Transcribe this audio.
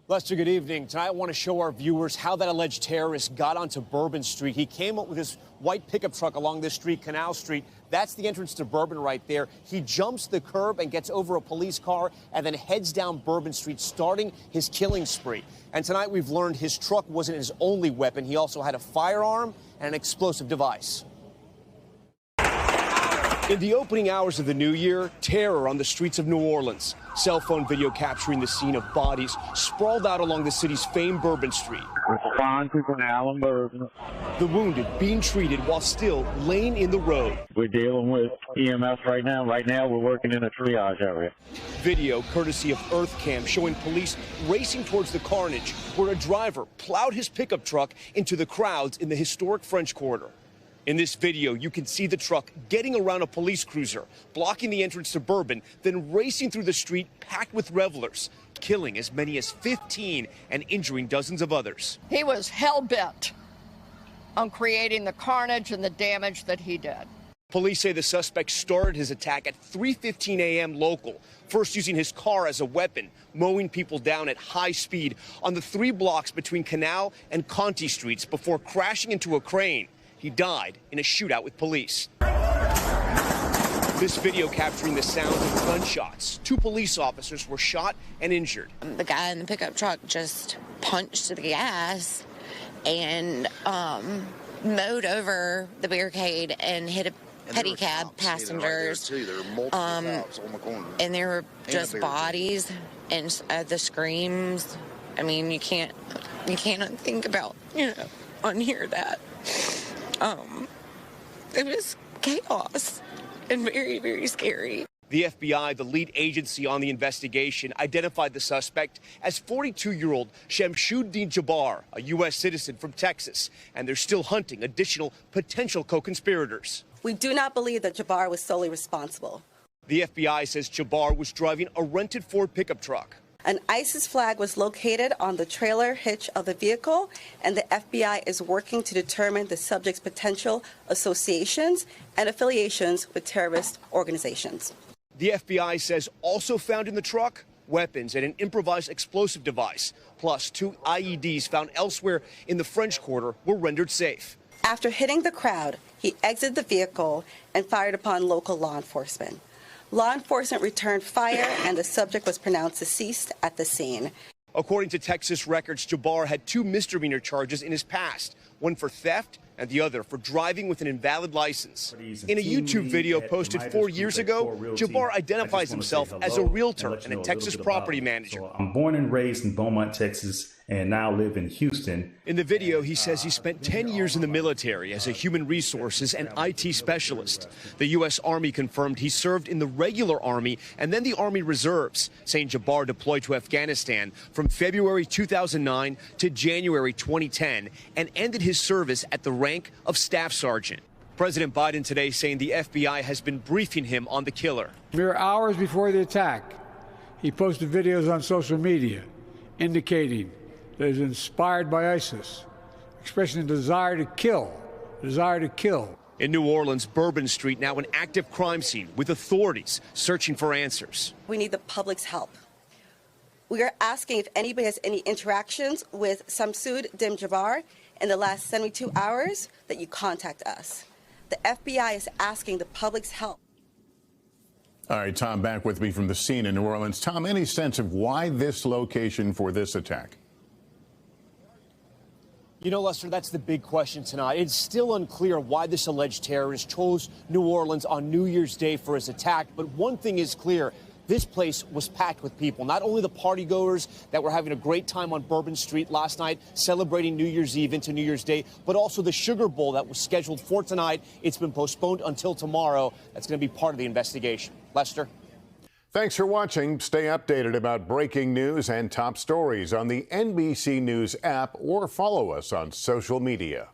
Lester, good evening. Tonight I want to show our viewers how that alleged terrorist got onto Bourbon Street. He came up with his white pickup truck along this street, Canal Street. That's the entrance to Bourbon right there. He jumps the curb and gets over a police car and then heads down Bourbon Street, starting his killing spree. And tonight we've learned his truck wasn't his only weapon. He also had a firearm and an explosive device. In the opening hours of the new year, terror on the streets of New Orleans. Cell phone video capturing the scene of bodies sprawled out along the city's famed Bourbon Street. Respond people now in Bourbon. The wounded being treated while still laying in the road. We're dealing with EMS right now. Right now, we're working in a triage area. Video courtesy of EarthCam showing police racing towards the carnage where a driver plowed his pickup truck into the crowds in the historic French Quarter. In this video, you can see the truck getting around a police cruiser, blocking the entrance to Bourbon, then racing through the street packed with revelers, killing as many as 15 and injuring dozens of others. He was hell-bent on creating the carnage and the damage that he did. Police say the suspect started his attack at 3:15 a.m. local, first using his car as a weapon, mowing people down at high speed on the 3 blocks between Canal and Conti Streets before crashing into a crane. He died in a shootout with police. This video capturing the sound of gunshots. 2 police officers were shot and injured. The guy in the pickup truck just punched the gas and mowed over the barricade and hit a pedicab passengers. And there were just bodies and the screams. I mean, you can't think about, unhear that. It was chaos and very, very scary. The FBI, the lead agency on the investigation, identified the suspect as 42-year-old Shamsud-Bin Jabbar, a U.S. citizen from Texas, and they're still hunting additional potential co-conspirators. We do not believe that Jabbar was solely responsible. The FBI says Jabbar was driving a rented Ford pickup truck. An ISIS flag was located on the trailer hitch of the vehicle, and the FBI is working to determine the subject's potential associations and affiliations with terrorist organizations. The FBI says also found in the truck weapons and an improvised explosive device, plus 2 IEDs found elsewhere in the French Quarter were rendered safe. After hitting the crowd, he exited the vehicle and fired upon local law enforcement. Law enforcement returned fire, and the subject was pronounced deceased at the scene. According to Texas records, Jabbar had 2 misdemeanor charges in his past, one for theft and the other for driving with an invalid license. In a YouTube video posted 4 years ago, Jabbar identifies himself as a realtor and a Texas property manager. I'm born and raised in Beaumont, Texas, and now live in Houston. In the video, he says he spent 10 years in the military as a human resources and IT specialist. The U.S. Army confirmed he served in the regular Army and then the Army Reserves, saying Jabbar deployed to Afghanistan from February 2009 to January 2010 and ended his service at the rank of Staff Sergeant. President Biden today saying the FBI has been briefing him on the killer. Mere hours before the attack, he posted videos on social media indicating that he was inspired by ISIS, expressing a desire to kill. In New Orleans, Bourbon Street now an active crime scene with authorities searching for answers. We need the public's help. We are asking if anybody has any interactions with Shamsud-Bin Jabbar in the last 72 hours that you contact us. The FBI is asking the public's help. All right, Tom, back with me from the scene in New Orleans. Tom, any sense of why this location for this attack? You know, Lester, that's the big question tonight. It's still unclear why this alleged terrorist chose New Orleans on New Year's Day for his attack. But one thing is clear. This place was packed with people, not only the partygoers that were having a great time on Bourbon Street last night, celebrating New Year's Eve into New Year's Day, but also the Sugar Bowl that was scheduled for tonight. It's been postponed until tomorrow. That's going to be part of the investigation. Lester? Thanks for watching. Stay updated about breaking news and top stories on the NBC News app or follow us on social media.